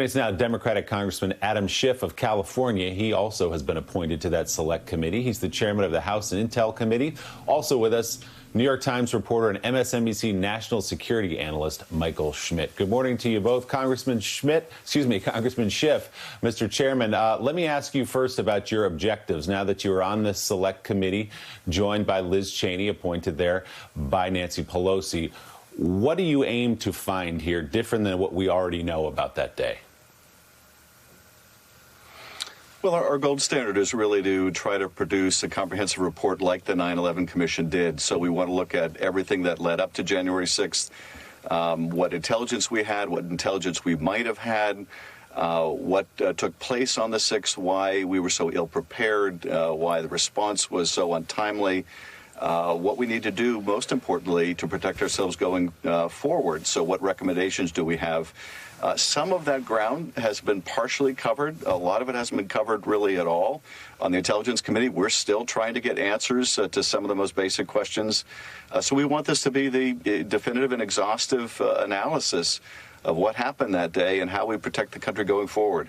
It's now Democratic Congressman Adam Schiff of California. He also has been appointed to that select committee. He's the chairman of the House Intel Committee. Also with us, New York Times reporter and MSNBC national security analyst Michael Schmidt. Good morning to you both, Congressman Schiff. Mr. Chairman, let me ask you first about your objectives now that you are on this select committee, joined by Liz Cheney, appointed there by Nancy Pelosi. What do you aim to find here different than what we already know about that day? Well, our gold standard is really to try to produce a comprehensive report like the 9/11 Commission did. So we want to look at everything that led up to January 6th, what intelligence we had, what intelligence we might have had, what took place on the 6th, why we were so ill prepared, why the response was so untimely, what we need to do, most importantly, to protect ourselves going forward. So what recommendations do we have? Some of that ground has been partially covered. A lot of it hasn't been covered really at all. On the Intelligence Committee, we're still trying to get answers to some of the most basic questions. So we want this to be the definitive and exhaustive analysis of what happened that day and how we protect the country going forward.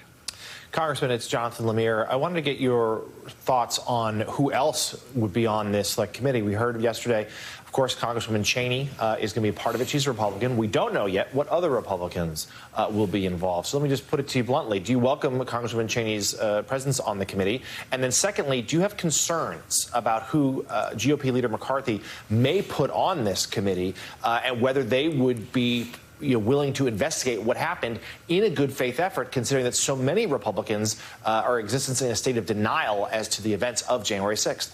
Congressman, it's Jonathan Lemire. I wanted to get your thoughts on who else would be on this select committee. We heard yesterday, of course, Congresswoman Cheney is going to be a part of it. She's a Republican. We don't know yet what other Republicans will be involved. So let me just put it to you bluntly. Do you welcome Congresswoman Cheney's presence on the committee? And then secondly, do you have concerns about who GOP leader McCarthy may put on this committee and whether they would be willing to investigate what happened in a good faith effort, considering that so many Republicans are existing in a state of denial as to the events of January 6th?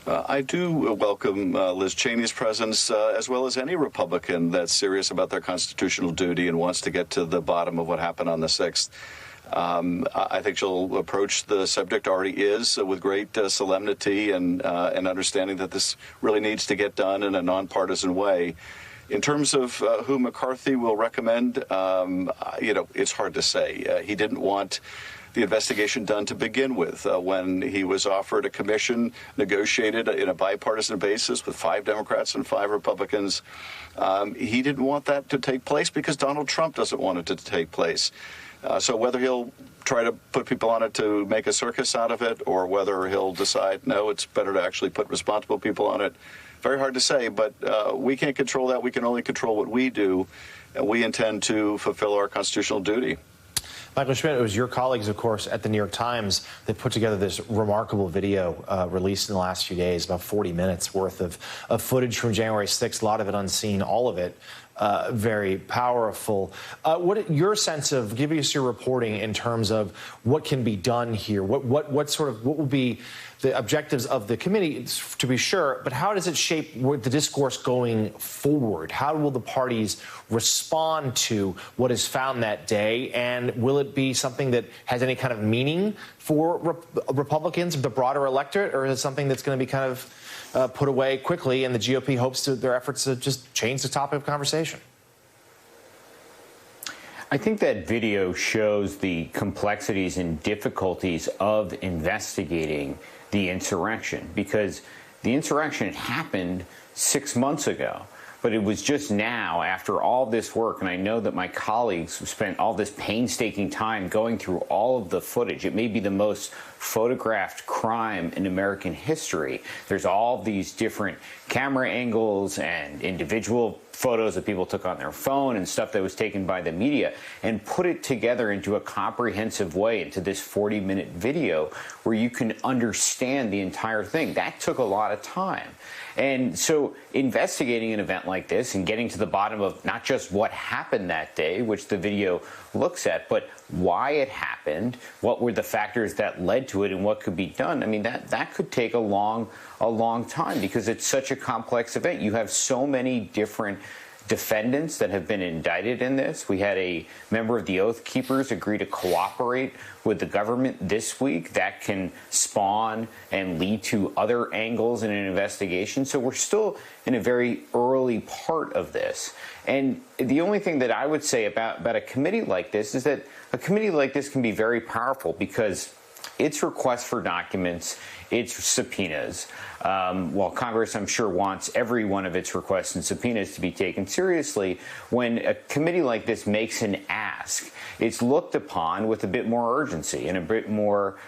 I do welcome Liz Cheney's presence, as well as any Republican that's serious about their constitutional duty and wants to get to the bottom of what happened on the 6th. I think she'll approach the subject, already is, with great solemnity and understanding that this really needs to get done in a nonpartisan way. In terms of who McCarthy will recommend, it's hard to say. He didn't want the investigation done to begin with. When he was offered a commission negotiated in a bipartisan basis with 5 Democrats and 5 Republicans, he didn't want that to take place because Donald Trump doesn't want it to take place. So whether he'll try to put people on it to make a circus out of it or whether he'll decide, no, it's better to actually put responsible people on it, very hard to say. But we can't control that. We can only control what we do. And we intend to fulfill our constitutional duty. Michael Schmidt, it was your colleagues, of course, at the New York Times that put together this remarkable video released in the last few days, about 40 minutes worth of footage from January 6th, a lot of it unseen, all of it very powerful. What your sense of, give us your reporting in terms of what can be done here? What will be the objectives of the committee, to be sure, but how does it shape the discourse going forward? How will the parties respond to what is found that day? And will it be something that has any kind of meaning for Republicans, the broader electorate, or is it something that's going to be kind of put away quickly and the GOP hopes to their efforts to just change the topic of conversation? I think that video shows the complexities and difficulties of investigating the insurrection, because the insurrection happened 6 months ago. But it was just now, after all this work, and I know that my colleagues spent all this painstaking time going through all of the footage. It may be the most photographed crime in American history. There's all these different camera angles and individual photos that people took on their phone and stuff that was taken by the media, and put it together into a comprehensive way into this 40-minute video where you can understand the entire thing. That took a lot of time. And so investigating an event like this and getting to the bottom of not just what happened that day, which the video looks at, but why it happened, what were the factors that led to it, and what could be done. I mean, that could take a long time because it's such a complex event. You have so many different defendants that have been indicted in this. We had a member of the Oath Keepers agree to cooperate with the government this week. That can spawn and lead to other angles in an investigation. So we're still in a very early part of this. And the only thing that I would say about a committee like this is that a committee like this can be very powerful because its requests for documents, its subpoenas, while Congress, I'm sure, wants every one of its requests and subpoenas to be taken seriously, when a committee like this makes an ask, it's looked upon with a bit more urgency and a bit more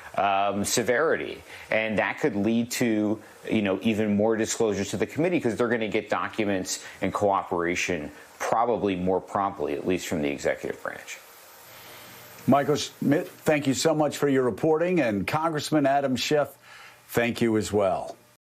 severity. And that could lead to, even more disclosures to the committee, because they're going to get documents and cooperation probably more promptly, at least from the executive branch. Michael Schmidt, thank you so much for your reporting. And Congressman Adam Schiff, thank you as well.